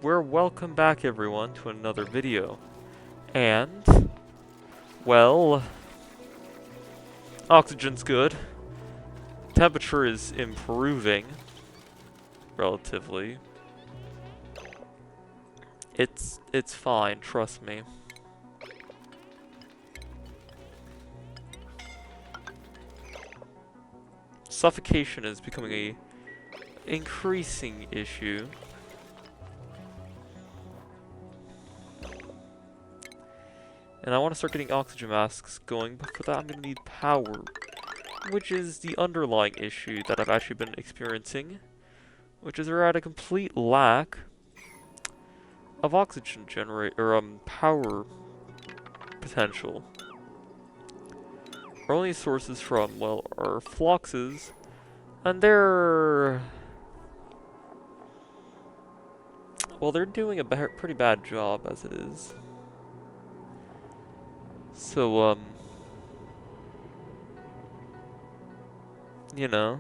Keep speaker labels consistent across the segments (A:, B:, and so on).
A: welcome back everyone to another video. And, well, oxygen's good. Temperature is improving, relatively. It's fine, trust me. Suffocation is becoming a increasing issue. And I want to start getting oxygen masks going, but for that I'm going to need power, which is the underlying issue that I've actually been experiencing, which is we're at a complete lack of oxygen power potential. Our only sources from, well, are Phloxes, and they're doing a pretty bad job as it is. So, you know.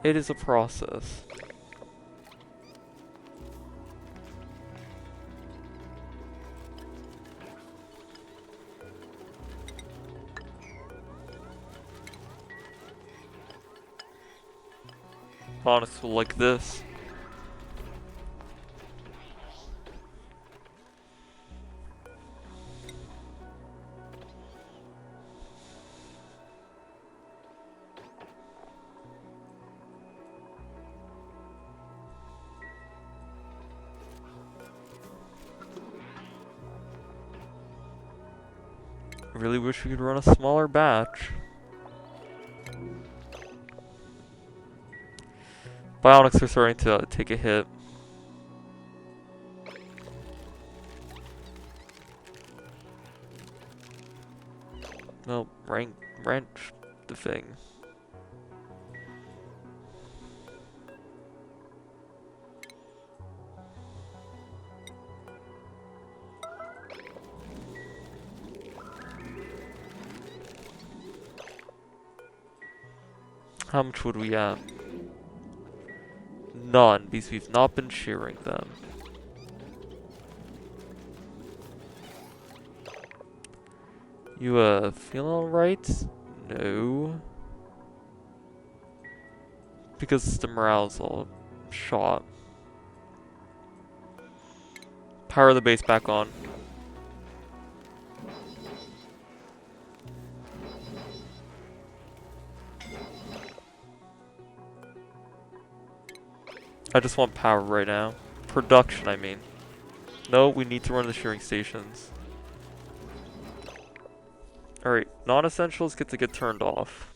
A: It is a process. Honestly, like this. Really wish we could run a smaller batch. Bionics are starting to take a hit. No, wrench the thing. How much would we have? None, because we've not been shearing them. You, feeling alright? No. Because the morale's all shot. Power the base back on. I just want power right now. Production, I mean. No, we need to run the shearing stations. Alright, non-essentials get to get turned off.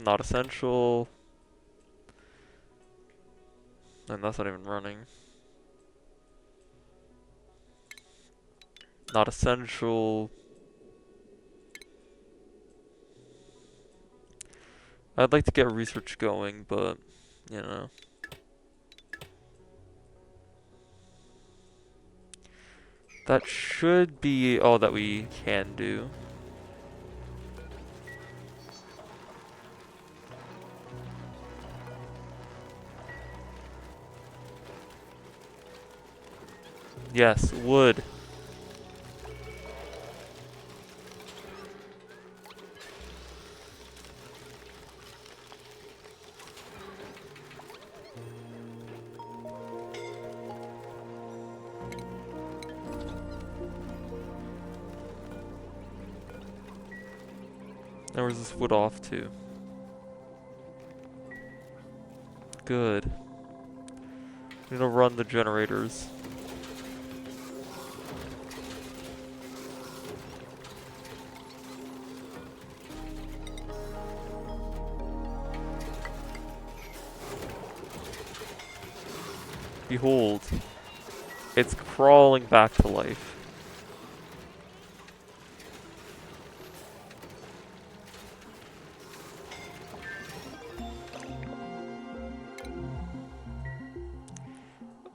A: Not essential. And that's not even running. Not essential. I'd like to get research going, but, you know. That should be all that we can do. Yes, wood. And where's this wood off to? Good. We need to run the generators. Behold, it's crawling back to life.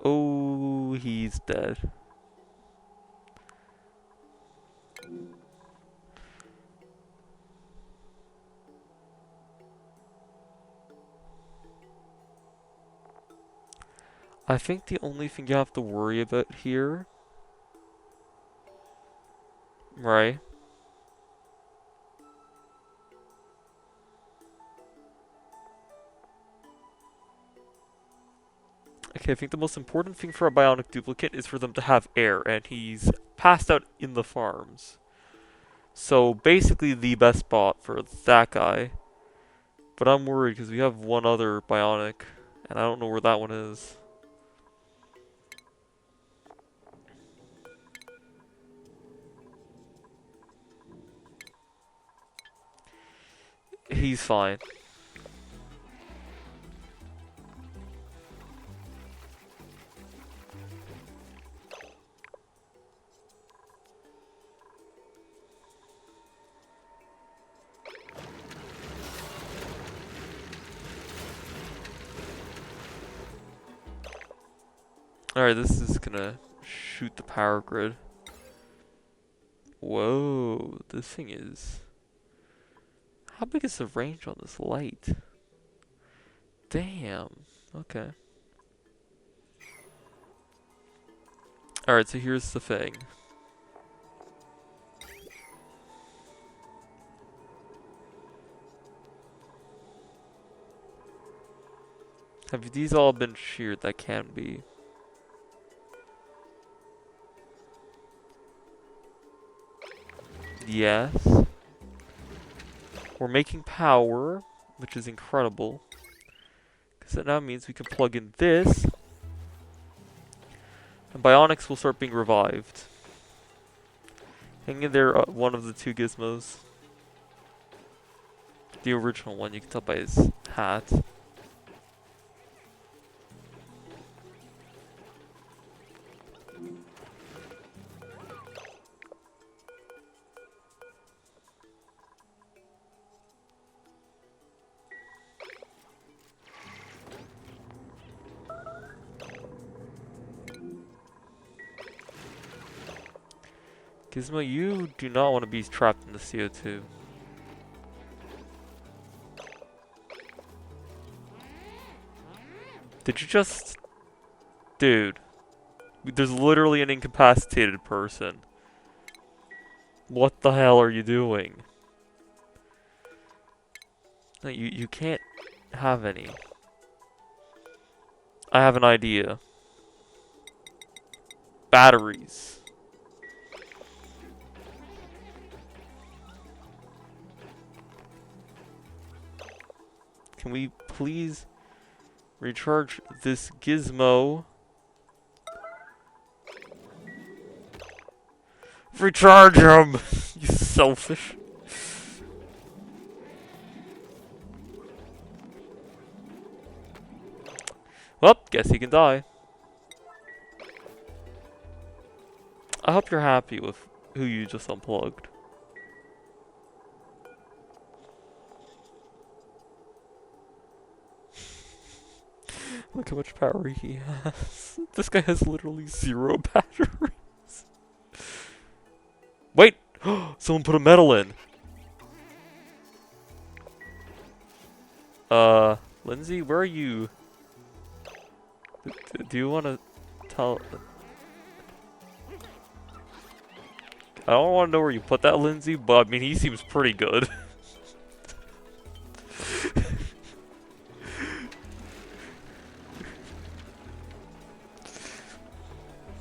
A: Oh, he's dead. I think the only thing you have to worry about here, right? Okay, I think the most important thing for a bionic duplicate is for them to have air, and he's passed out in the farms. So basically the best spot for that guy. But I'm worried because we have one other bionic, and I don't know where that one is. He's fine. Alright, this is gonna shoot the power grid. Whoa, this thing is... How big is the range on this light? Damn. Okay. Alright, so here's the thing. Have these all been sheared? That can be. Yes. We're making power, which is incredible. Because that now means we can plug in this. And bionics will start being revived. Hang in there, one of the two gizmos. The original one, you can tell by his hat. Gizmo, you do not want to be trapped in the CO2. Did you just... Dude. There's literally an incapacitated person. What the hell are you doing? No, you can't have any. I have an idea. Batteries. Can we please recharge this gizmo? Recharge him! You selfish. Well, guess he can die. I hope you're happy with who you just unplugged. Look how much power he has. This guy has literally 0 batteries. Wait! Someone put a metal in. Lindsay, where are you? Do you want to tell... I don't want to know where you put that, Lindsay, but I mean, he seems pretty good.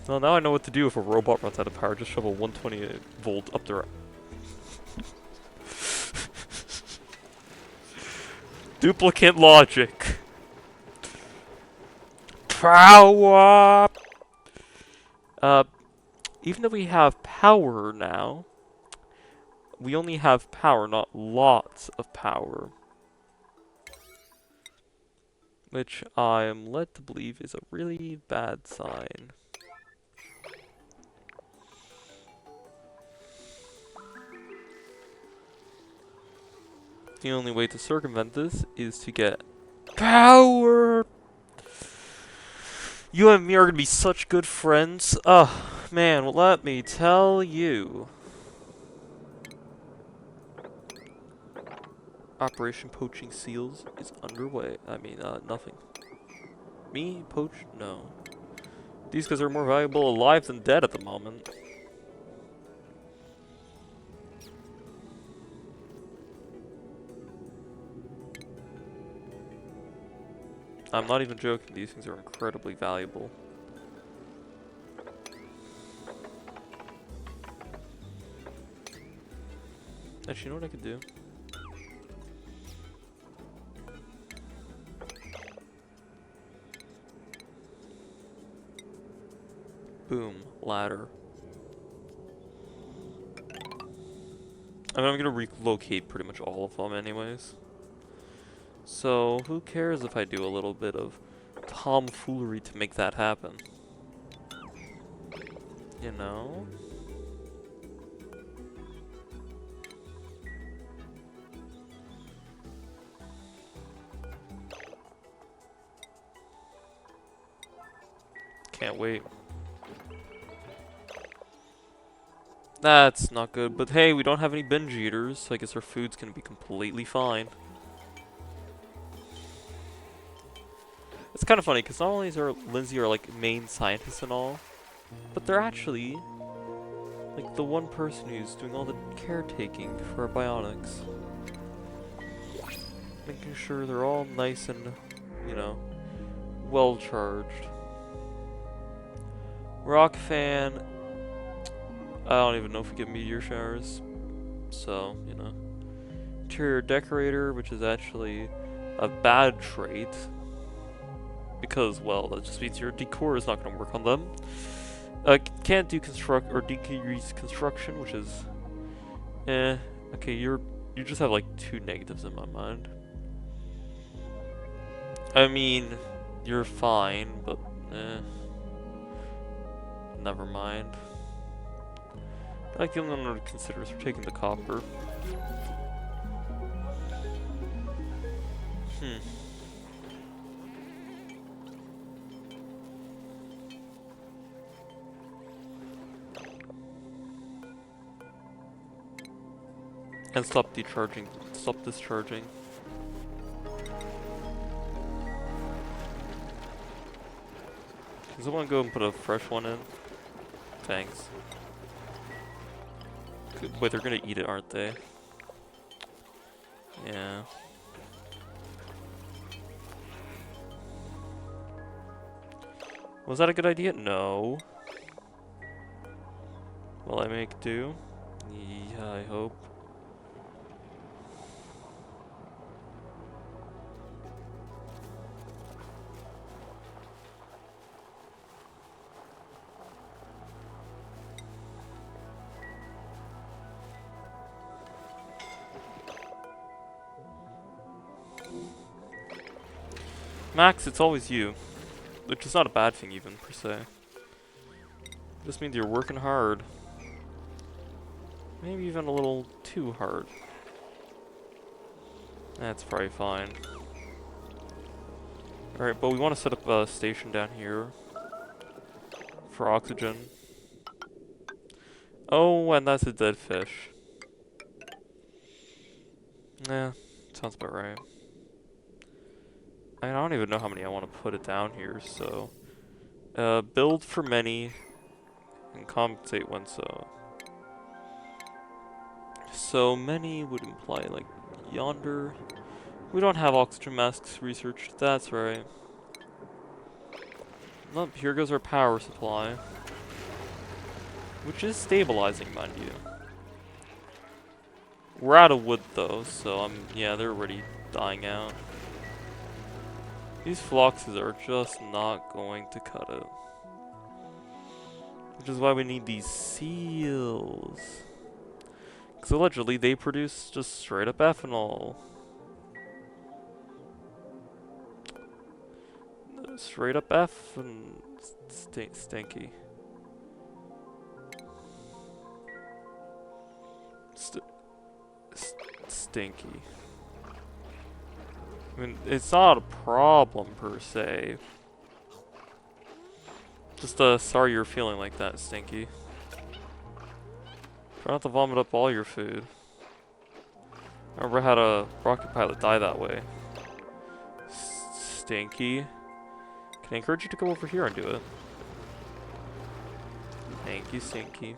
A: Well, now I know what to do if a robot runs out of power. Just shove a 128 volt up there. Duplicate logic. Power! Even though we have power now, we only have power, not lots of power. Which I am led to believe is a really bad sign. The only way to circumvent this is to get power! You and me are gonna be such good friends. Oh, man, well, let me tell you. Operation Poaching Seals is underway. I mean, nothing. Me? Poach? No. These guys are more valuable alive than dead at the moment. I'm not even joking, these things are incredibly valuable. Actually, you know what I could do? Boom, ladder. I mean, I'm gonna relocate pretty much all of them anyways. So, who cares if I do a little bit of tomfoolery to make that happen? You know? Can't wait. That's not good, but hey, we don't have any binge eaters, so I guess our food's gonna be completely fine. It's kind of funny, because not only is our Lindsay our, like, main scientist and all, but they're actually, like, the one person who's doing all the caretaking for our bionics. Making sure they're all nice and, you know, well charged. Rock fan. I don't even know if we get meteor showers. So, you know. Interior decorator, which is actually a bad trait. Because, well, that just means your decor is not going to work on them. Can't do construct or decrease construction, which is okay, you just have like 2 negatives in my mind. I mean, you're fine, but never mind. I like the only one to consider is for taking the copper. And stop discharging. Can someone go and put a fresh one in? Thanks. Wait, they're gonna eat it, aren't they? Yeah. Was that a good idea? No. Will I make do? Yeah, I hope. Max, it's always you. Which is not a bad thing even, per se. Just means you're working hard. Maybe even a little too hard. That's probably fine. Alright, but we want to set up a station down here. For oxygen. Oh, and that's a dead fish. Yeah, sounds about right. I don't even know how many I want to put it down here, so... build for many, and compensate when so. So many would imply, like, yonder. We don't have oxygen masks researched, that's right. Well, here goes our power supply. Which is stabilizing, mind you. We're out of wood, though, so yeah, they're already dying out. These floxes are just not going to cut it. Which is why we need these seals. Because allegedly they produce just straight up ethanol. Straight up F and stinky. Stinky. I mean, it's not a problem per se. Just sorry you're feeling like that, Stinky. Try not to vomit up all your food. I remember I had a rocket pilot die that way. Stinky. Can I encourage you to go over here and do it? Thank you, Stinky.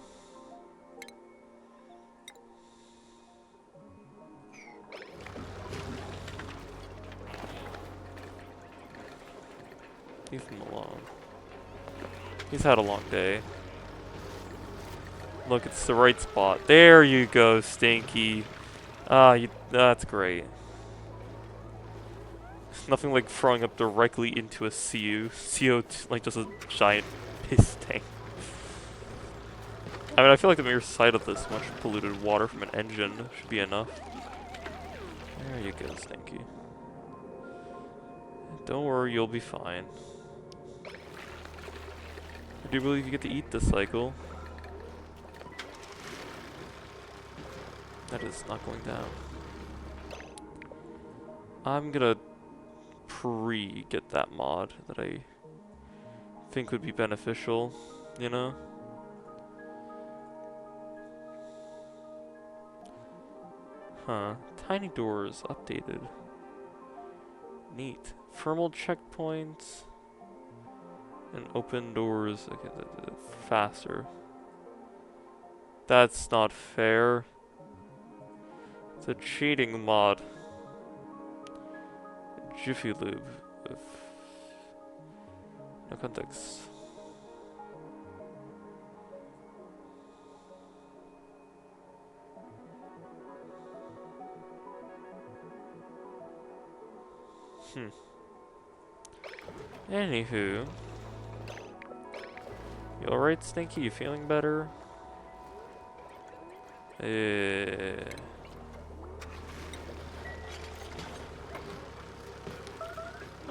A: Leave him alone. He's had a long day. Look, it's the right spot. There you go, Stinky. That's great. Nothing like throwing up directly into a CO2, like just a giant piss tank. I mean, I feel like the mere sight of this much polluted water from an engine should be enough. There you go, Stinky. Don't worry, you'll be fine. I do believe you get to eat this cycle. That is not going down. I'm gonna get that mod that I think would be beneficial, you know? Huh. Tiny doors updated. Neat. Thermal checkpoints and open doors. Okay, faster. That's not fair. It's a cheating mod. Jiffy Lube. No context. Anywho. You alright, Stinky? You feeling better? I'm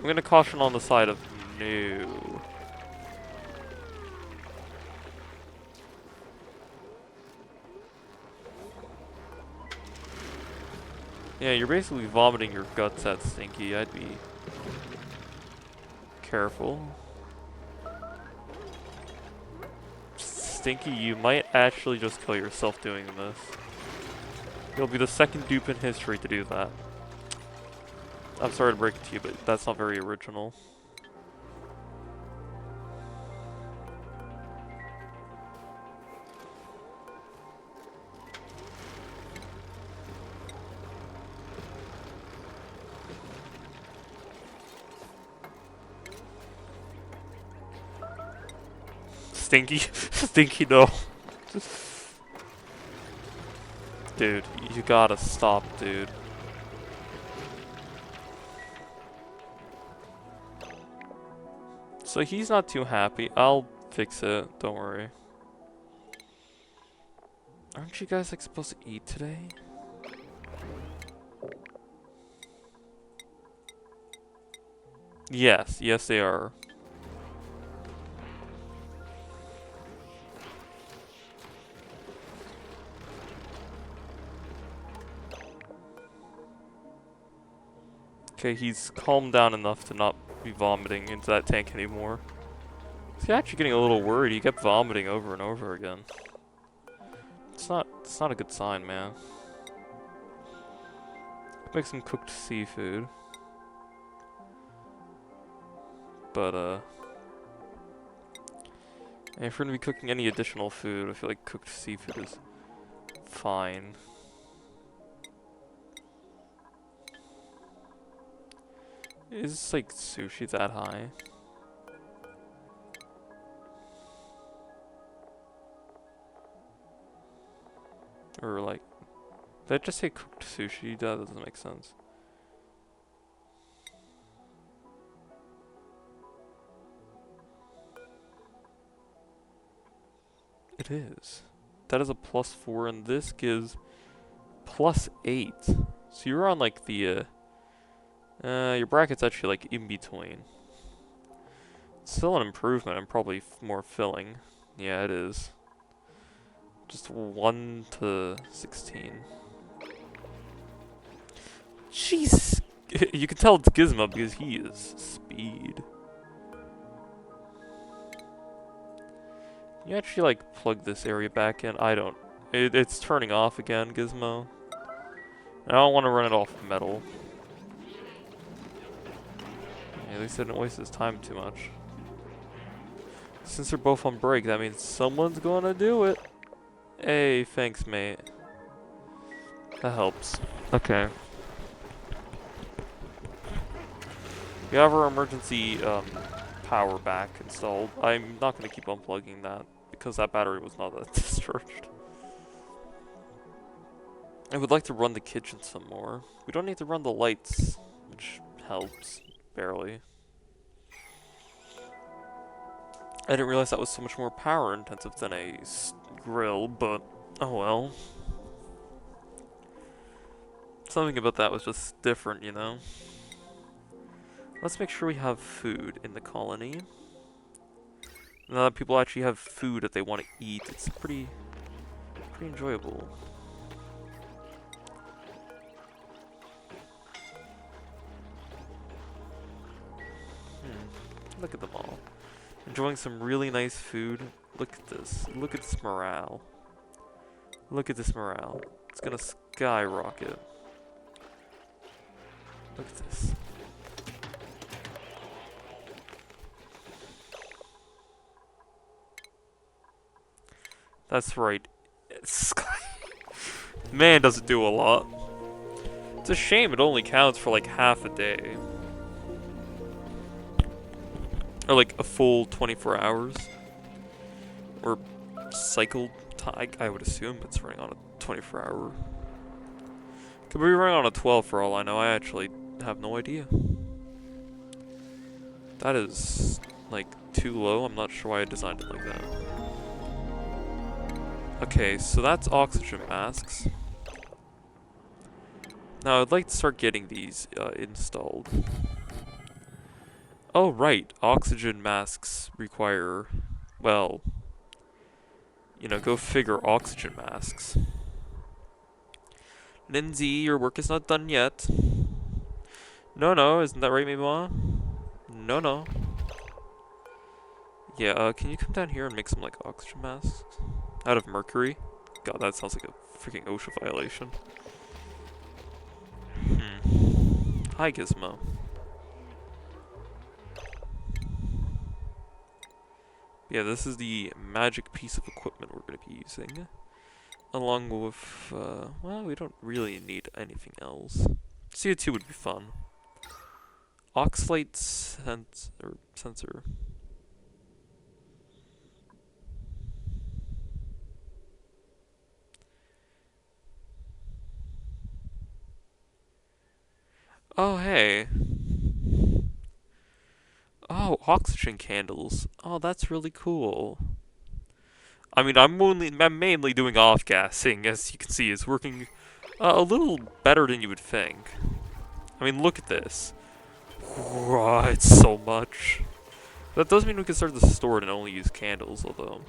A: gonna caution on the side of no. Yeah, you're basically vomiting your guts at Stinky. I'd be careful. Stinky, you might actually just kill yourself doing this. You'll be the second dupe in history to do that. I'm sorry to break it to you, but that's not very original. Stinky? Stinky, no. Dude, you gotta stop, dude. So he's not too happy. I'll fix it, don't worry. Aren't you guys like supposed to eat today? Yes, yes they are. Okay, he's calmed down enough to not be vomiting into that tank anymore. He's actually getting a little worried. He kept vomiting over and over again. It's not a good sign, man. Make some cooked seafood. But and if we're gonna be cooking any additional food, I feel like cooked seafood is fine. Is like sushi that high? Or like, did I just say cooked sushi? That doesn't make sense. It is. That is a +4, and this gives +8. So you're on like the your bracket's actually like in between. It's still an improvement and probably more filling. Yeah, it is. Just 1 to 16. Jeez! You can tell it's Gizmo because he is speed. You actually like plug this area back in? I don't. It's turning off again, Gizmo. I don't want to run it off metal. Yeah, at least I didn't waste his time too much. Since they're both on break, that means someone's gonna do it. Hey, thanks, mate. That helps. Okay. We have our emergency power back installed. I'm not gonna keep unplugging that because that battery was not that discharged. I would like to run the kitchen some more. We don't need to run the lights, which helps, barely. I didn't realize that was so much more power intensive than a grill, but oh well. Something about that was just different, you know? Let's make sure we have food in the colony. Now that people actually have food that they want to eat, it's pretty enjoyable. Look at them all. Enjoying some really nice food. Look at this. Look at this morale. Look at this morale. It's gonna skyrocket. Look at this. That's right. Man, does it do a lot. It's a shame it only counts for like half a day. Or like a full 24 hours. Or cycle time. I would assume it's running on a 24 hour. Could be running on a 12 for all I know. I actually have no idea. That is like too low. I'm not sure why I designed it like that. Okay, so that's oxygen masks. Now I'd like to start getting these installed. Oh right, oxygen masks require, well, you know, go figure oxygen masks. Lindsay, your work is not done yet. No, isn't that right, Mima? No. Yeah, can you come down here and make some, like, oxygen masks? Out of mercury? God, that sounds like a freaking OSHA violation. Hi, Gizmo. Yeah, this is the magic piece of equipment we're going to be using. Along with, well, we don't really need anything else. CO2 would be fun. Oxalate sensor. Oh, hey. Oh, oxygen candles. Oh, that's really cool. I mean, I'm mainly doing off-gassing, as you can see. It's working a little better than you would think. I mean, look at this. Wow, it's so much. That does mean we can start to store it and only use candles, although...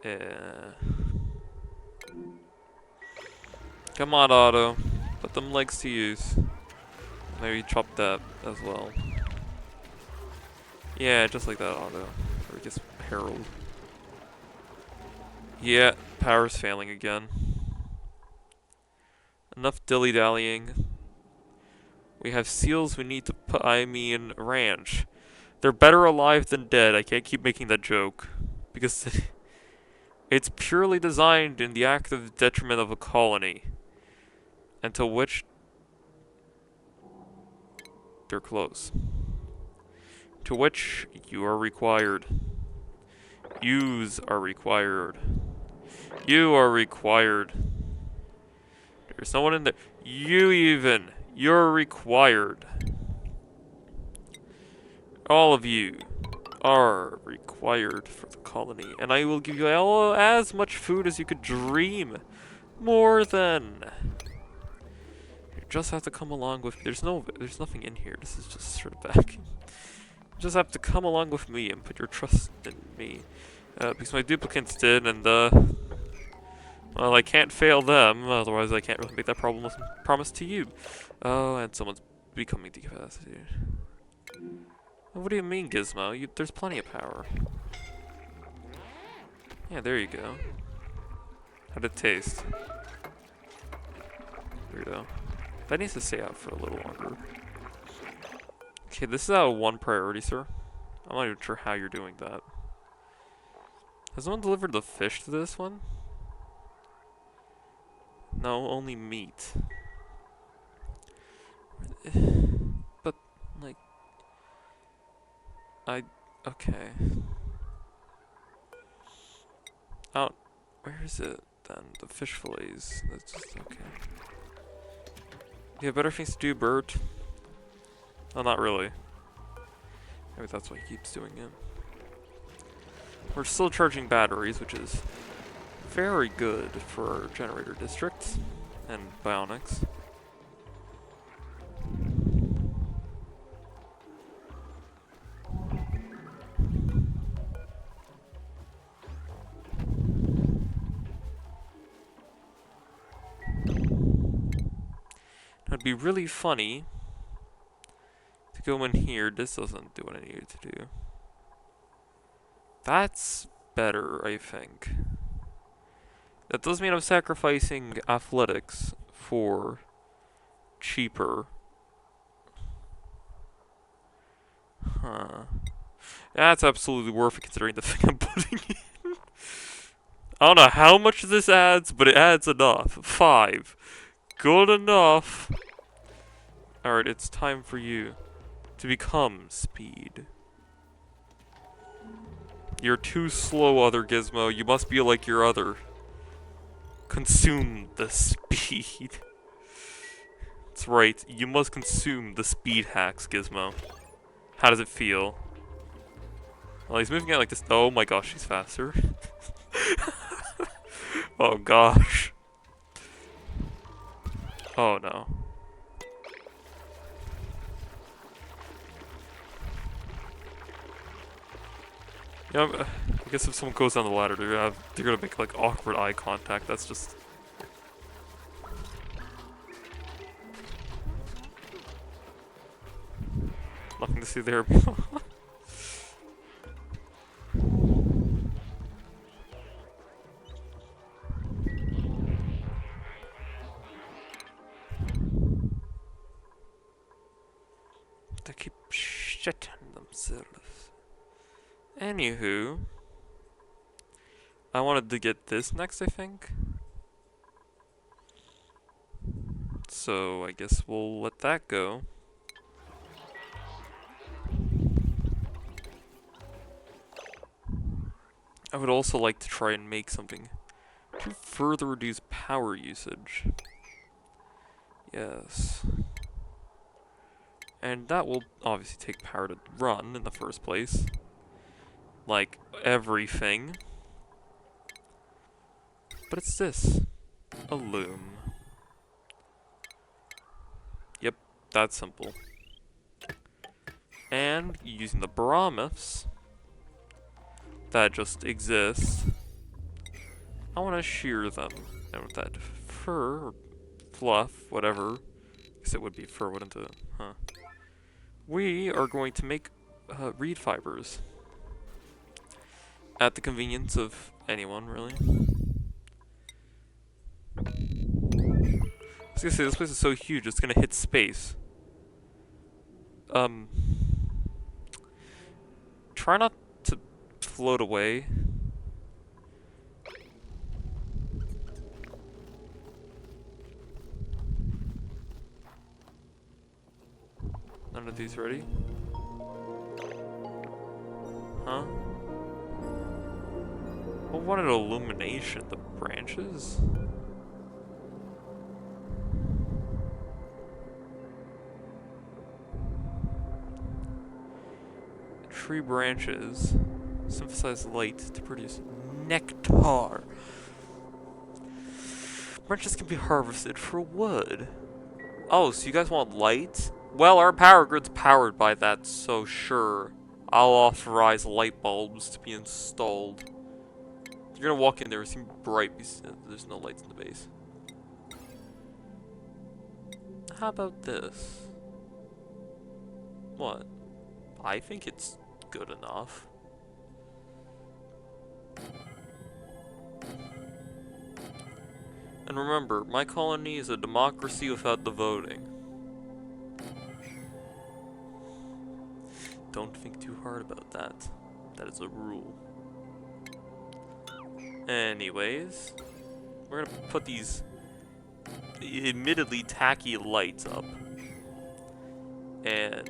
A: Yeah. Come on, Otto. Put them legs to use. Maybe chop that as well. Yeah, just like that, Otto. Or just Harold. Yeah, power's failing again. Enough dilly-dallying. We have seals we need to put, ranch. They're better alive than dead. I can't keep making that joke. Because it's purely designed in the active detriment of a colony. Until which they're close. To which you are required. Yous are required. You are required. There's no one in there. You even. You're required. All of you are required for the colony. And I will give you all as much food as you could dream. More than. You just have to come along with. There's nothing in here. This is just sort of back. You just have to come along with me and put your trust in me. Because my duplicates did, and well, I can't fail them, otherwise I can't really make that promise to you. Oh, and someone's becoming decapacitated. What do you mean, Gizmo? There's plenty of power. Yeah, there you go. How'd it taste? Weirdo. That needs to stay out for a little longer. Okay, this is out of 1 priority, sir. I'm not even sure how you're doing that. Has someone delivered the fish to this one? No, only meat. But, like... Okay. Oh, where is it then? The fish fillets. That's just okay. You have better things to do, Bert. Oh, not really. Maybe that's why he keeps doing it. We're still charging batteries, which is very good for our generator district and bionics. It'd be really funny to go in here. This doesn't do what I need it to do. That's better, I think. That does mean I'm sacrificing athletics for cheaper. Huh. That's absolutely worth it considering the thing I'm putting in. I don't know how much this adds, but it adds enough. 5. Good enough. Alright, it's time for you to become speed. You're too slow, other Gizmo. You must be like your other. Consume the speed. That's right, you must consume the speed hacks, Gizmo. How does it feel? Well, he's moving at like this. Oh my gosh, he's faster. Oh gosh. Oh no. Yeah, I guess if someone goes down the ladder, they're gonna make like awkward eye contact. That's just. Nothing to see there. They keep shitting themselves. Anywho, I wanted to get this next, I think. So I guess we'll let that go. I would also like to try and make something to further reduce power usage. Yes. And that will obviously take power to run in the first place. Like everything. But it's this. A loom. Yep, that's simple. And using the barometers that just exist, I want to shear them. And with that fur, or fluff, whatever, I guess it would be fur, wouldn't it? Huh. We are going to make reed fibers. At the convenience of anyone, really. I was gonna say, this place is so huge, it's gonna hit space. Try not to float away. None of these ready? Huh? What wanted illumination? The branches? Tree branches synthesize light to produce nectar. Branches can be harvested for wood. Oh, so you guys want light? Well, our power grid's powered by that, so sure. I'll authorize light bulbs to be installed. You're gonna walk in there, it seems bright because there's no lights in the base. How about this? What? I think it's good enough. And remember, my colony is a democracy without the voting. Don't think too hard about that. That is a rule. Anyways, we're gonna put these admittedly tacky lights up. And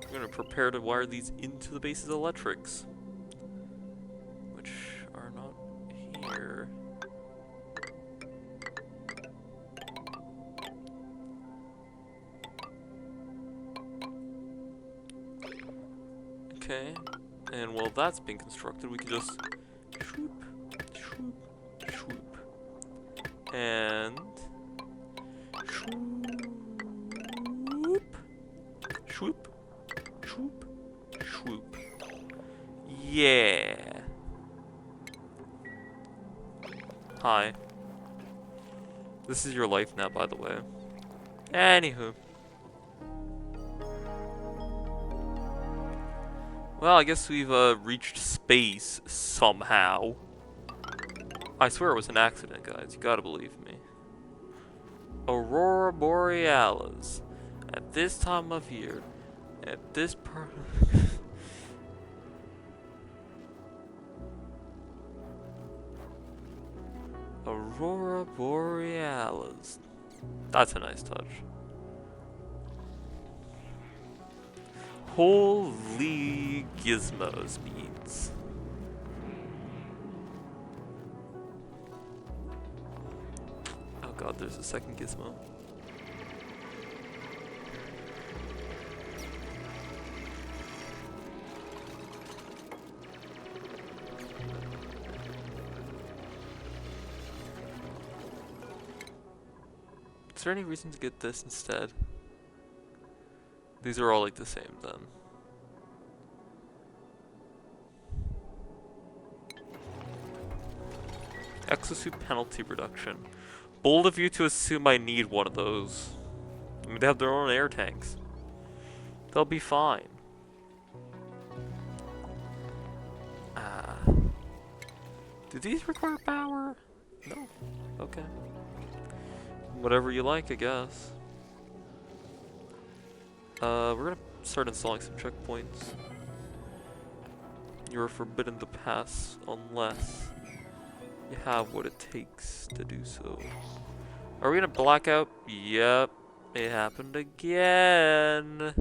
A: we're gonna prepare to wire these into the base's electrics. Which are not here. Okay, and while that's being constructed, we can just swoop, swoop, swoop, and swoop, swoop, swoop, swoop. Yeah. Hi. This is your life now, by the way. Anywho. Well, I guess we've reached space somehow. I swear it was an accident, guys. You gotta believe me. Aurora Borealis. At this time of year. At this part. Aurora Borealis. That's a nice touch. Holy gizmos beans. Oh god, there's a second gizmo. Is there any reason to get this instead? These are all like the same then. Exosuit penalty reduction. Bold of you to assume I need one of those. I mean, they have their own air tanks. They'll be fine. Do these require power? No. Okay. Whatever you like, I guess. We're gonna start installing some checkpoints. You're forbidden to pass unless you have what it takes to do so. Are we gonna black out? Yep, it happened again.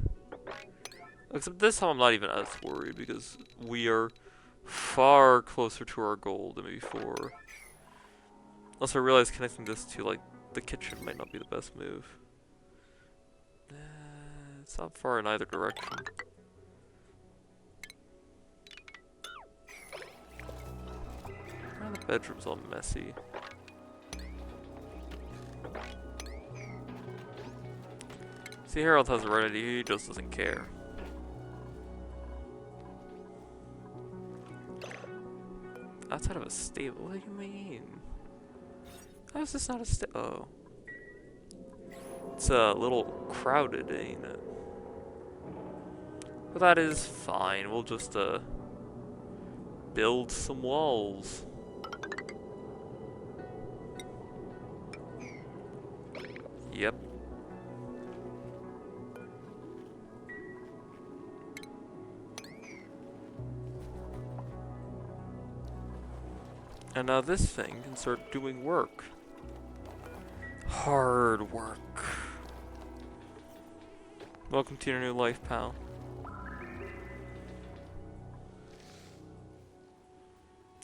A: Except this time I'm not even as worried because we are far closer to our goal than before. Also, I realize connecting this to like the kitchen might not be the best move. It's not far in either direction. The bedroom's all messy. See, Harold has a right idea, he just doesn't care. Outside of a stable? What do you mean? How is this not a oh. It's a little crowded, ain't it? But that is fine. We'll just build some walls. Yep. And now this thing can start doing work. Hard work. Welcome to your new life, pal.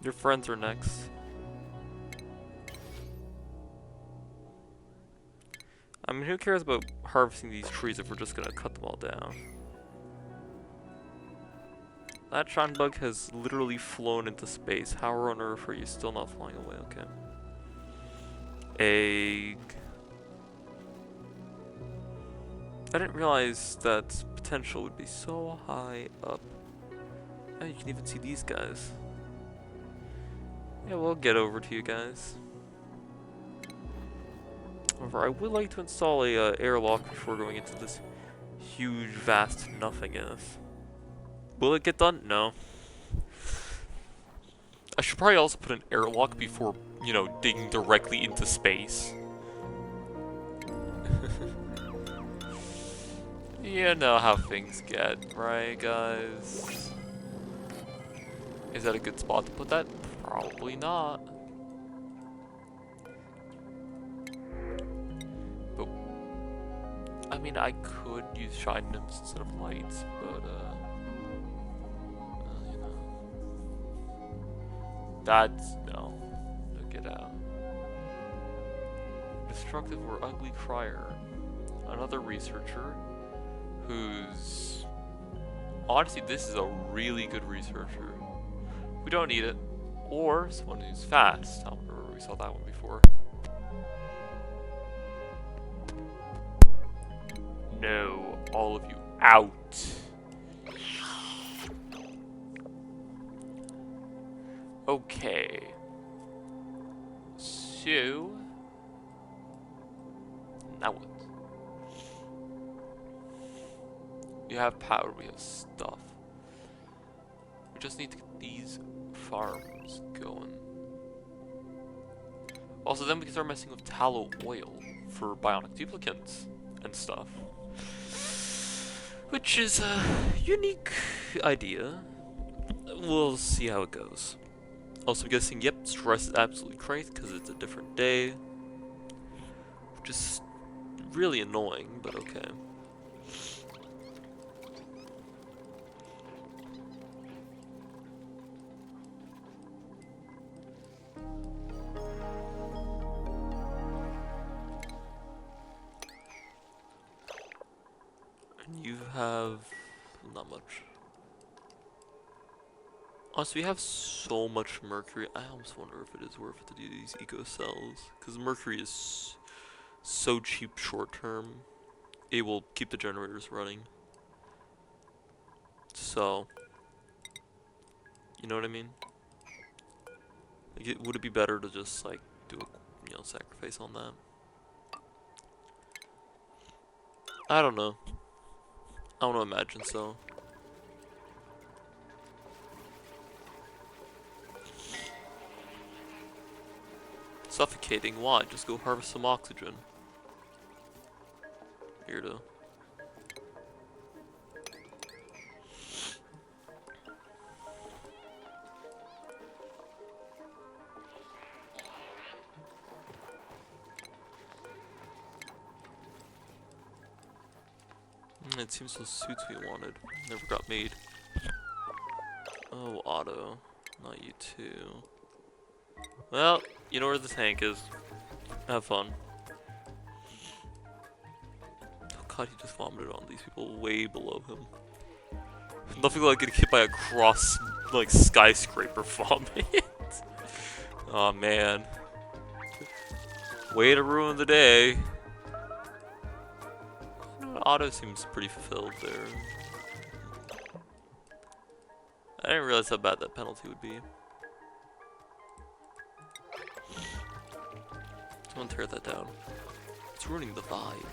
A: Your friends are next. I mean, who cares about harvesting these trees if we're just gonna cut them all down? That shine bug has literally flown into space. How on earth are you still not flying away? Okay. Egg. I didn't realize that potential would be so high up. Oh, you can even see these guys. Yeah, we'll get over to you guys. However, I would like to install a airlock before going into this huge, vast nothingness. Will it get done? No. I should probably also put an airlock before, you know, digging directly into space. You know how things get, right, guys? Is that a good spot to put that? Probably not. But, I mean, I could use shine imps instead of lights, but, well, you know. That's, no. No, get out. Destructive or ugly crier. Another researcher who's... Honestly, this is a really good researcher. We don't need it. Or someone who's fast. I don't remember we saw that one before. No, all of you out. Okay. So now what? We have power, we have stuff. We just need to get these farms going. Also, then we can start messing with tallow oil for bionic duplicants and stuff. Which is a unique idea. We'll see how it goes. Also, I'm guessing, yep, stress is absolutely crazy because it's a different day. Which is really annoying, but okay. And you have not much. Honestly, we have so much mercury. I almost wonder if it is worth it to do these eco cells, because mercury is so cheap short term. It will keep the generators running. So, you know what I mean? Like, would it be better to just like do a sacrifice on that? I don't know. I don't imagine so. Suffocating? Why? Just go harvest some oxygen. Weirdo. It seems those suits we wanted never got made. Oh, Otto. Not you too. Well, you know where the tank is. Have fun. Oh god, he just vomited on these people way below him. Nothing like getting hit by a cross, like, skyscraper vomit. Oh man. Way to ruin the day. Otto seems pretty fulfilled there. I didn't realize how bad that penalty would be. Someone tear that down. It's ruining the vibe.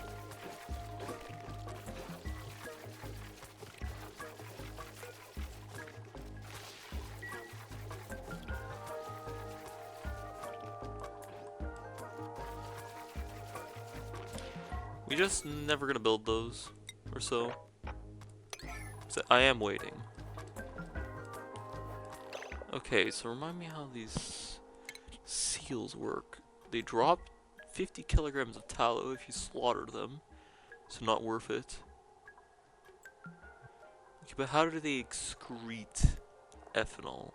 A: We just never gonna build those, or so. So I am waiting. Okay, so remind me how these seals work. They drop 50 kilograms of tallow if you slaughter them, so not worth it. Okay, but how do they excrete ethanol?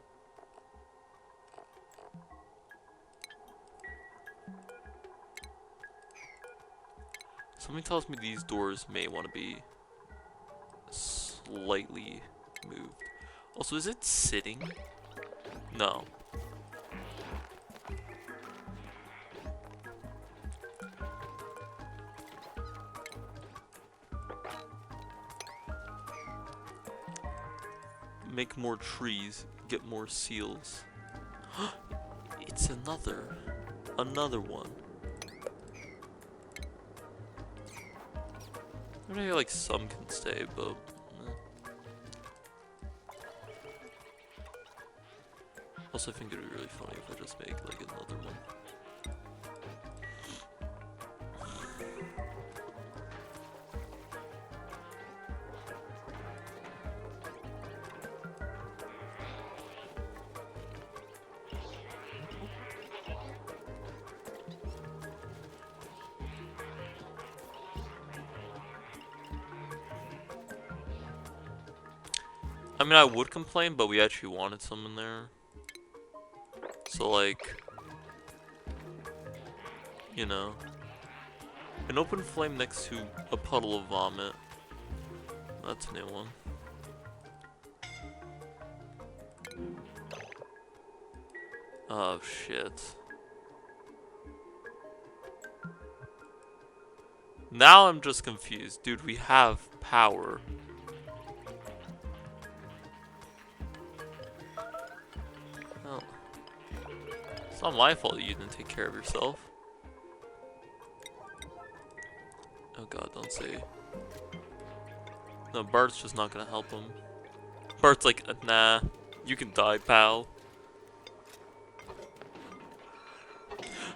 A: Something tells me these doors may want to be slightly moved. Also, is it sitting? No. Make more trees, get more seals. It's another one. Maybe like some can stay, but also I think it'd be really funny if I just make like another one. I mean, I would complain, but we actually wanted some in there. So, like, you know, an open flame next to a puddle of vomit. That's a new one. Oh, shit. Now I'm just confused. Dude, we have power. Oh. It's not my fault you didn't take care of yourself. Oh god, don't say. No, Bart's just not gonna help him. Bart's like, nah, you can die, pal.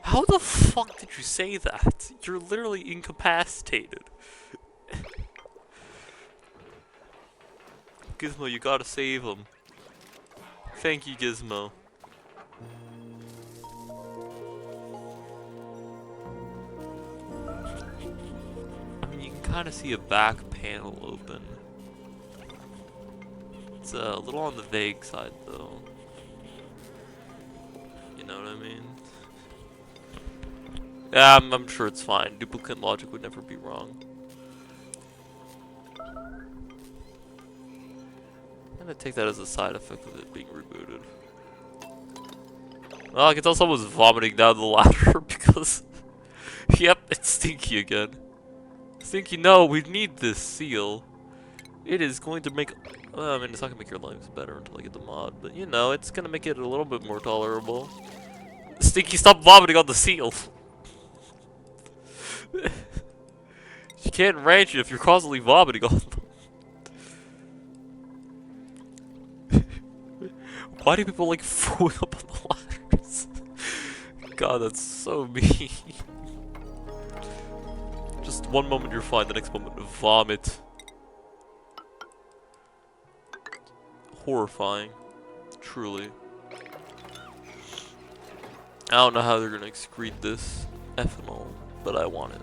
A: How the fuck did you say that? You're literally incapacitated. Gizmo, you gotta save him. Thank you, Gizmo. I mean, you can kind of see a back panel open. It's a little on the vague side, though. You know what I mean? Yeah, I'm sure it's fine. Duplicate logic would never be wrong. I'm gonna take that as a side effect of it being rebooted. Well, I can tell someone's vomiting down the ladder because... Yep, it's Stinky again. Stinky, no, we need this seal. It is going to make... Well, I mean, it's not gonna make your lives better until I get the mod, but you know, it's gonna make it a little bit more tolerable. Stinky, stop vomiting on the seal! You can't ranch it if you're constantly vomiting on them. Why do people like throwing up on the ladders? God, that's so mean. Just one moment you're fine, the next moment vomit. Horrifying. Truly. I don't know how they're gonna excrete this ethanol, but I want it.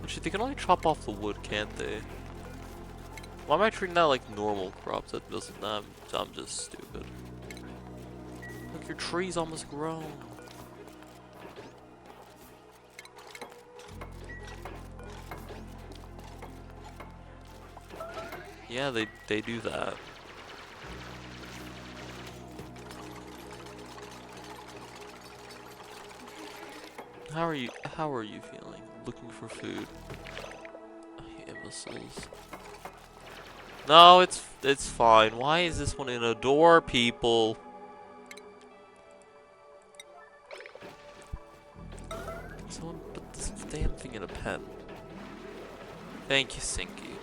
A: Actually, they can only chop off the wood, can't they? Why am I treating that like normal crops? That doesn't. I'm just stupid. Look, your tree's almost grown. Yeah, they do that. How are you feeling? Looking for food. Oh, you imbeciles. No, it's fine. Why is this one in a door, people? Someone put this damn thing in a pen. Thank you, Sinky.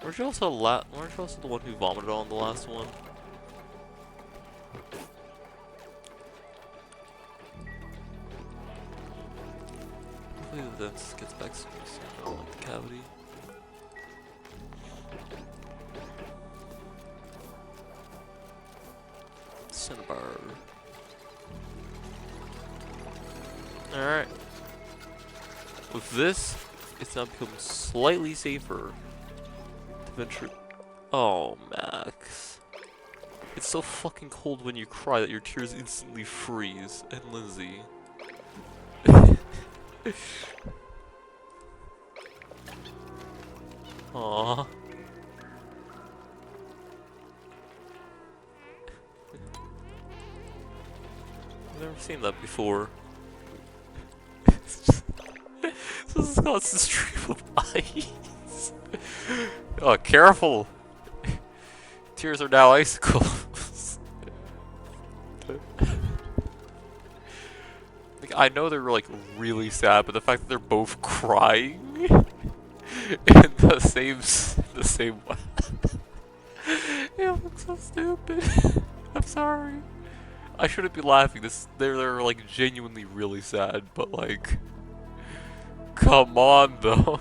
A: Weren't you also the one who vomited on the last one? Hopefully the dentist gets back soon, so I don't like the cavity. Cinnabar. Alright. With this, it's now become slightly safer to venture. Oh, Max. It's so fucking cold when you cry that your tears instantly freeze. And Lindsay. Aww. I've never seen that before. This is a constant stream of ice. Oh, careful! Tears are now icicles. Like, I know they're like really sad, but the fact that they're both crying in the same way. It looks so stupid. I'm sorry. I shouldn't be laughing. They're like genuinely really sad, but like, come on though.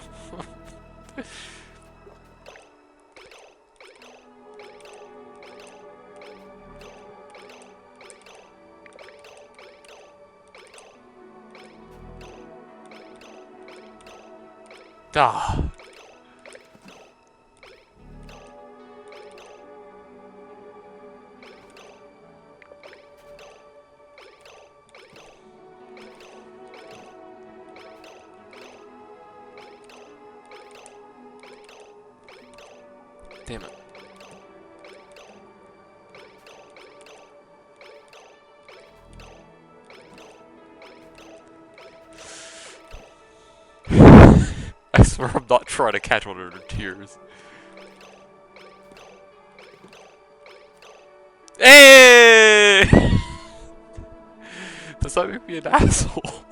A: Ah. Damn it. I swear I'm not trying to catch one of her tears. Hey! Does that make me an asshole?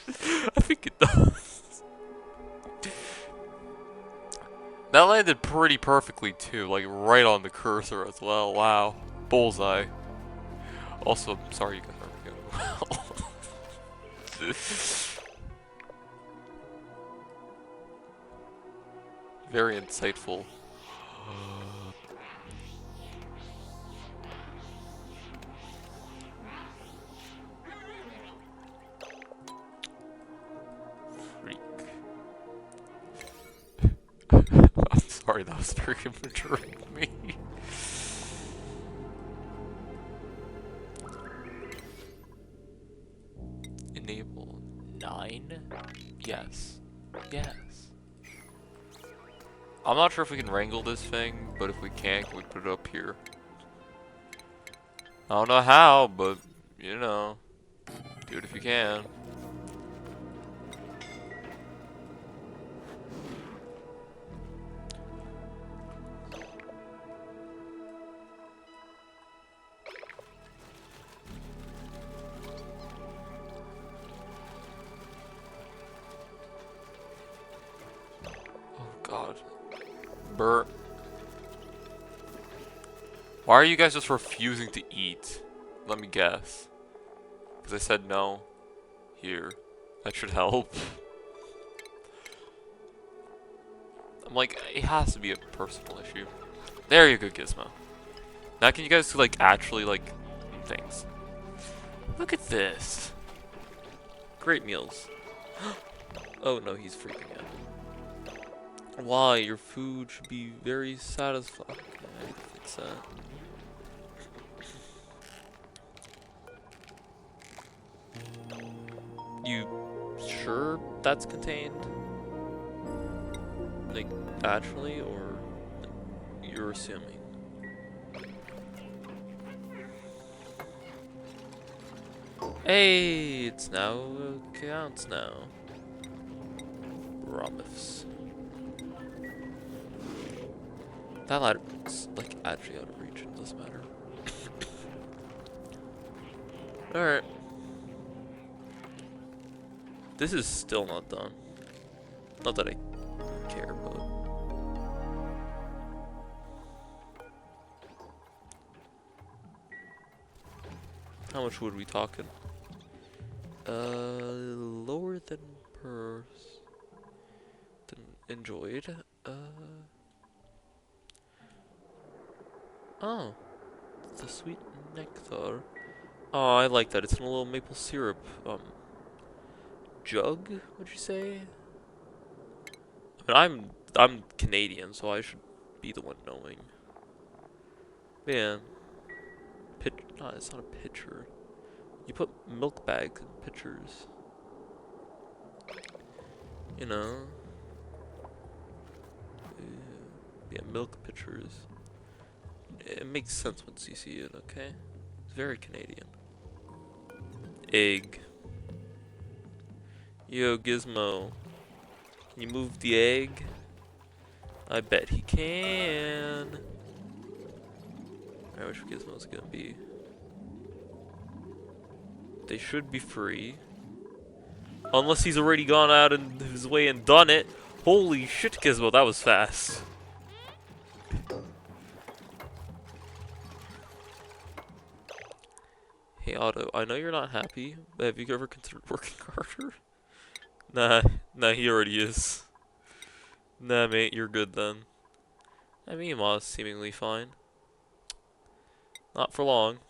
A: I think it does. That landed pretty perfectly too, like right on the cursor as well. Wow. Bullseye. Also, I'm sorry you guys aren't doing well. Very insightful. Freak. I'm sorry, that was very immature of me. Enable 9? Yes. Yes. I'm not sure if we can wrangle this thing, but if we can we put it up here? I don't know how, but, you know, do it if you can. Oh god. Burr. Why are you guys just refusing to eat? Let me guess. Because I said no. Here. That should help. I'm like, it has to be a personal issue. There you go, Gizmo. Now can you guys, like, actually, like, things. Look at this. Great meals. Oh no, he's freaking out. Why? Your food should be very satisfying. Okay, I need to fix that. You sure that's contained? Like, naturally, or you're assuming? Hey, it's now counts now. Romuffs. That ladder's like actually out of reach. It doesn't matter. Alright. This is still not done. Not that I care, but... How much wood are we talking? Lower than enjoyed. Oh. The sweet nectar. Oh, I like that. It's in a little maple syrup, jug, would you say? I mean, I'm Canadian, so I should be the one knowing. Man, no, it's not a pitcher. You put milk bags in pitchers. You know. Yeah, milk pitchers. It makes sense once you see it, okay? It's very Canadian. Egg. Yo, Gizmo. Can you move the egg? I bet he can. I wish Gizmo's gonna be. They should be free. Unless he's already gone out in his way and done it. Holy shit, Gizmo, that was fast. Hey, Otto, I know you're not happy, but have you ever considered working harder? Nah, he already is. Nah, mate, you're good then. I mean, Ma's seemingly fine. Not for long.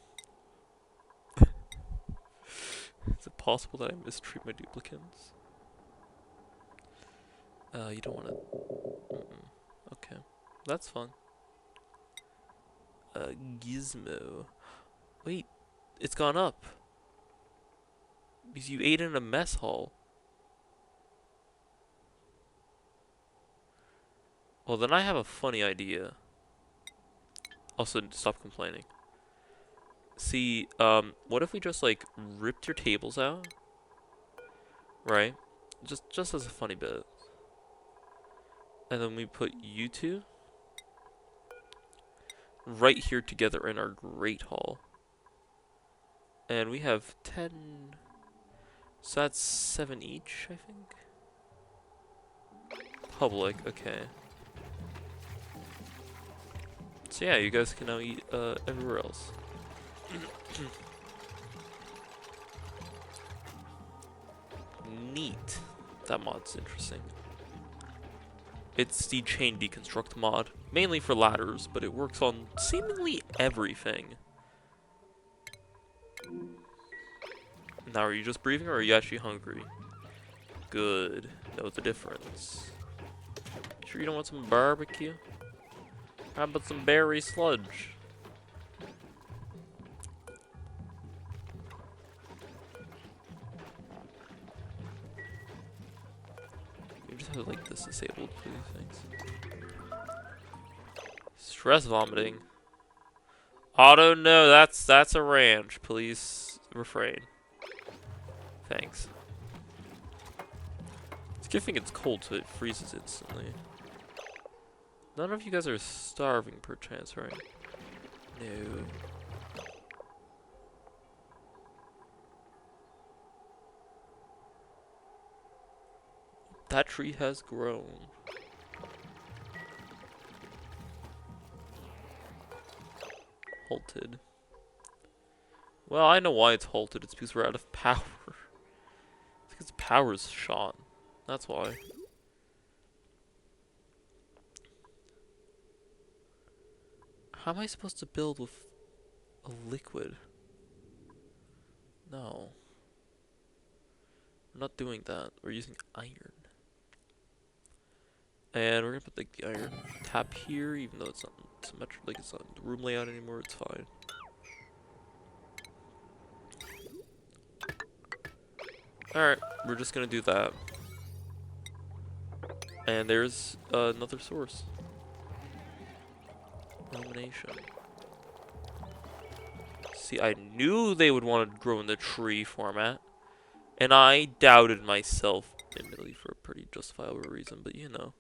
A: Is it possible that I mistreat my duplicants? You don't want to... Okay, that's fun. Gizmo. Wait, it's gone up. Because you ate in a mess hall. Well, then I have a funny idea. Also, stop complaining. See, what if we just, like, ripped your tables out? Right? Just as a funny bit. And then we put you two right here together in our great hall. And we have 10... So that's 7 each, I think? Public, okay. So yeah, you guys can now eat everywhere else. Neat. That mod's interesting. It's the chain deconstruct mod, mainly for ladders, but it works on seemingly everything. Now, are you just breathing or are you actually hungry? Good. Know the difference. Sure you don't want some barbecue? How about some berry sludge? You just have like this disabled, please. Thanks. Stress vomiting. Auto, no, that's a ranch. Please refrain. Thanks. It's a good thing it's cold, so it freezes instantly. None of you guys are starving, perchance, right? No. That tree has grown. Halted. Well, I know why it's halted. It's because we're out of power. It's because the power's shot. That's why. How am I supposed to build with a liquid? No. We're not doing that. We're using iron. And we're gonna put like the iron tap here, even though it's not symmetric, like it's not the room layout anymore, it's fine. Alright, we're just gonna do that. And there's another source. Illumination. See, I knew they would want to grow in the tree format. And I doubted myself, admittedly for a pretty justifiable reason, but you know.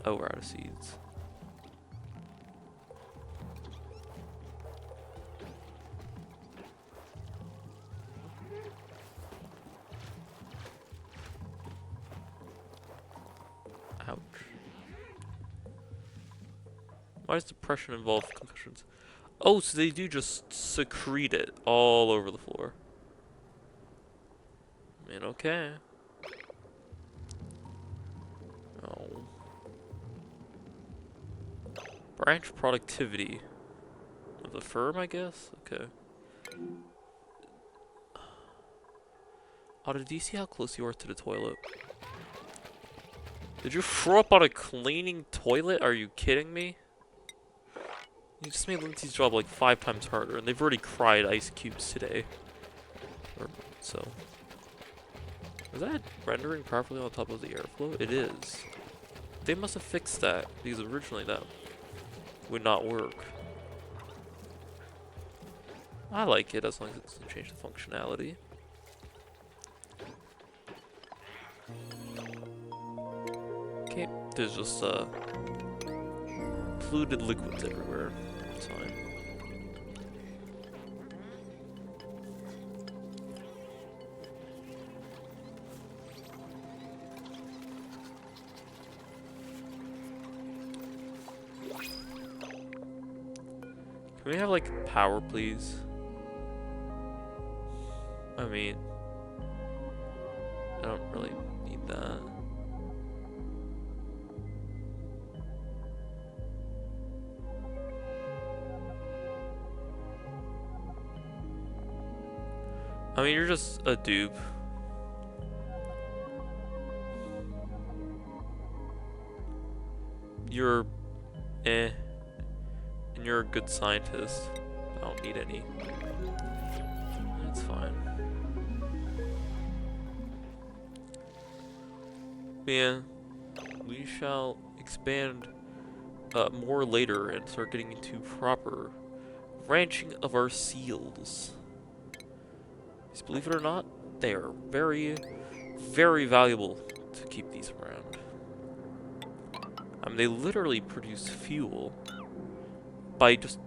A: Oh, we're out of seeds. Ouch. Why does depression involve concussions? Oh, so they do just secrete it all over the floor. I mean, okay. Oh. Branch productivity of the firm, I guess? Okay. Otto, do you see how close you are to the toilet? Did you throw up on a cleaning toilet? Are you kidding me? You just made Lindsay's job like 5 times harder, and they've already cried ice cubes today. Or so. Is that rendering properly on top of the airflow? It is. They must have fixed that, because originally that would not work. I like it as long as it doesn't change the functionality. Okay, there's just polluted liquids everywhere. It's fine. Can we have like power, please? I mean, I don't really need that. I mean, you're just a dupe. You're eh. And you're a good scientist. I don't need any. It's fine. Yeah. We shall expand more later and start getting into proper ranching of our seals. Because believe it or not, they are very, very valuable to keep these around. I mean, they literally produce fuel by just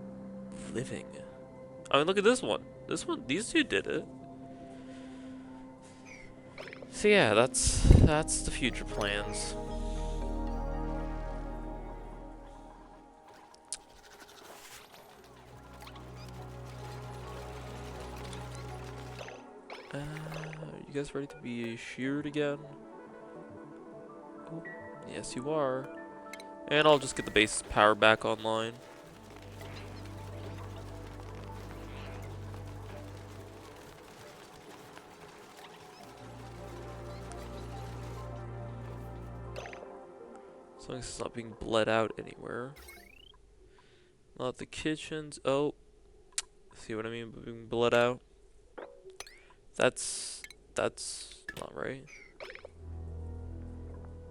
A: living. I mean, look at this one. These two did it. So yeah, that's the future plans. You guys ready to be sheared again? Oh, yes, you are. And I'll just get the base power back online. As long as it's not being bled out anywhere. Not the kitchens. Oh, see what I mean by being bled out? That's not right.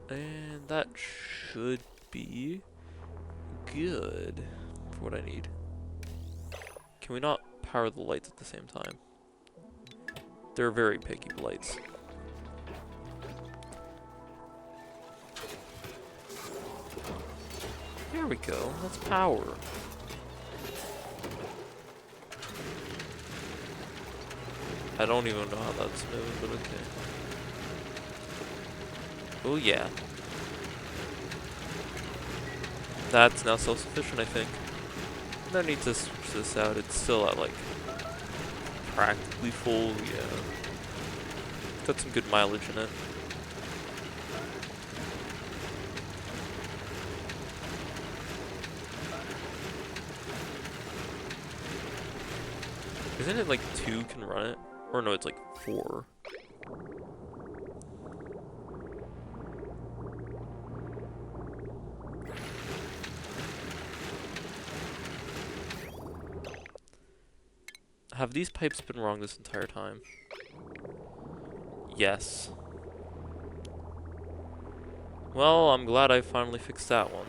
A: And that should be good for what I need. Can we not power the lights at the same time? They're very picky lights. There we go. That's power. I don't even know how that's moving, but okay. Oh yeah. That's now self-sufficient, I think. No need to switch this out. It's still at like practically full. Yeah. Got some good mileage in it. Isn't it like 2 can run it? Or no, it's like 4. Have these pipes been wrong this entire time? Yes. Well, I'm glad I finally fixed that one.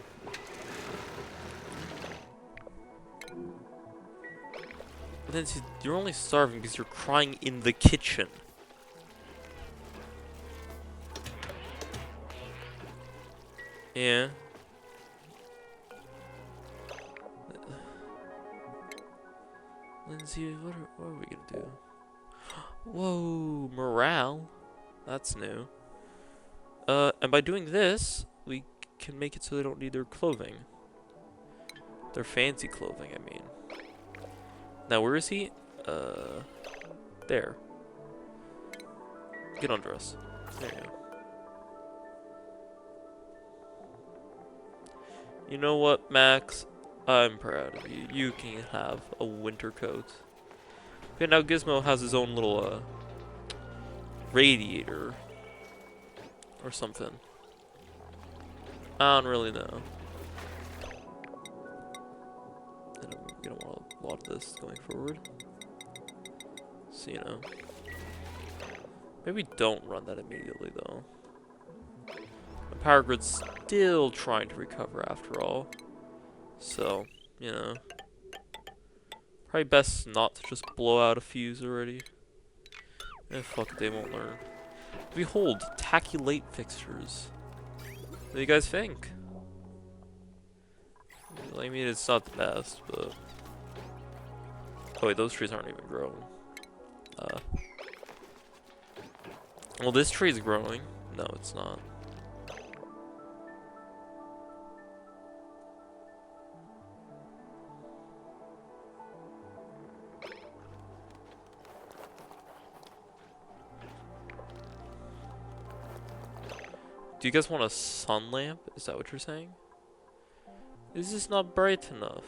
A: But then see, you're only starving because you're crying in the kitchen. Yeah. Lindsay, what are we gonna do? Whoa, morale. That's new. And by doing this, we can make it so they don't need their clothing. Their fancy clothing, I mean. Now, where is he? There. Get under us. There you go. You know what, Max? I'm proud of you. You can have a winter coat. Okay, now Gizmo has his own little, radiator. Or something. I don't really know. We don't want a lot of this going forward. So, you know. Maybe don't run that immediately, though. The power grid's still trying to recover after all. So, you know. Probably best not to just blow out a fuse already. Eh, fuck it, they won't learn. Behold, tacky light fixtures. What do you guys think? I mean, it's not the best, but... Oh wait, those trees aren't even growing. Well, this tree is growing. No, it's not. Do you guys want a sun lamp? Is that what you're saying? Is this not bright enough?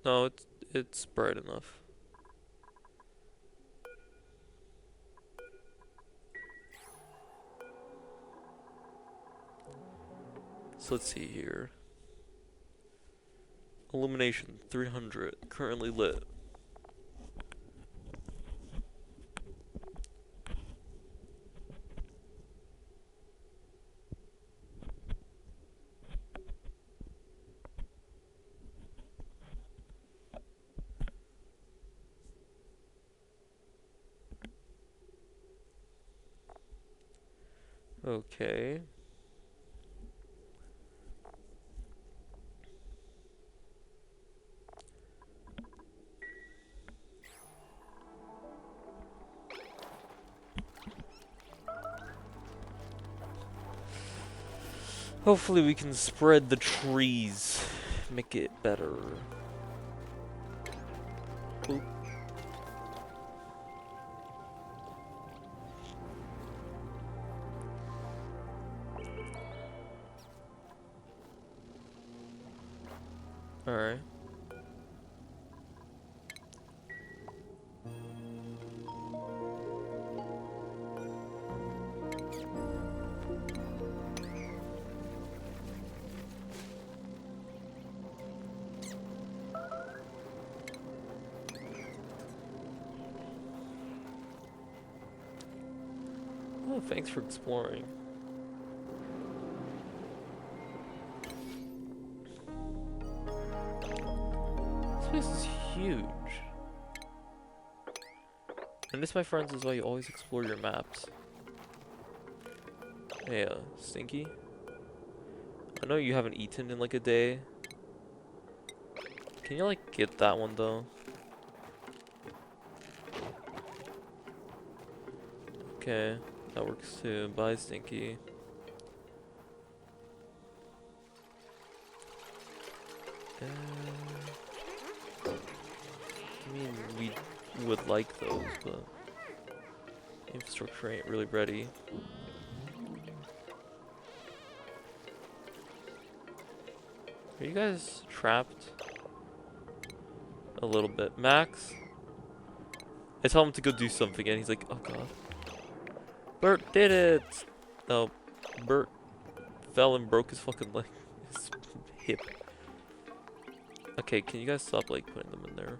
A: No, it's bright enough. So let's see here. Illumination 300, currently lit. Okay. Hopefully we can spread the trees, make it better. Oop. Alright. Oh, thanks for exploring. This place is huge. And this, my friends, is why you always explore your maps. Hey, Stinky? I know you haven't eaten in like a day. Can you like get that one though? Okay, that works too. Bye, Stinky. I mean, we would like those, but infrastructure ain't really ready. Are you guys trapped? A little bit. Max? I tell him to go do something and he's like, oh god. Bert did it! No, Bert fell and broke his fucking leg. His hip. Okay, can you guys stop like putting them in there?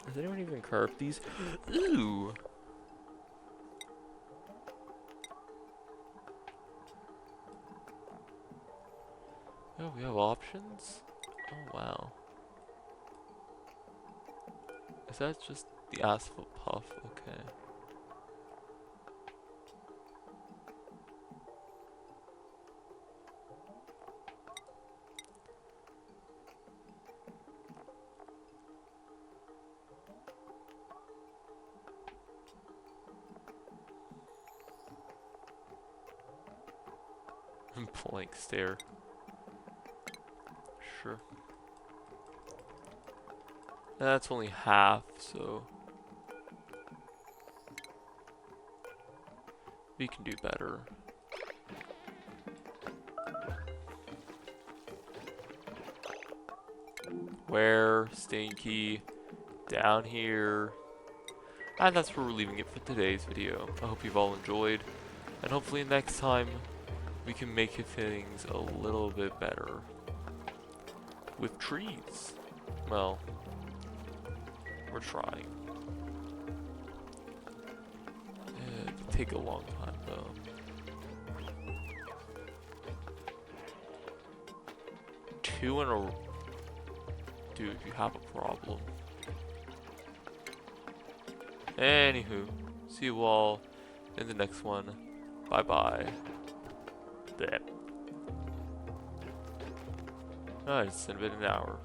A: Has anyone even carved these? Ooh! Oh, we have options? Oh, wow. Is that just the asphalt puff? Okay. Blank stare. Sure. That's only half, so we can do better. Where? Stinky. Down here. And that's where we're leaving it for today's video. I hope you've all enjoyed. And hopefully next time we can make things a little bit better. With trees. Well, we're trying. It'll take a long time though. Two in a row. Dude, you have a problem. Anywho, see you all in the next one. Bye bye. That. Oh, it's been an hour.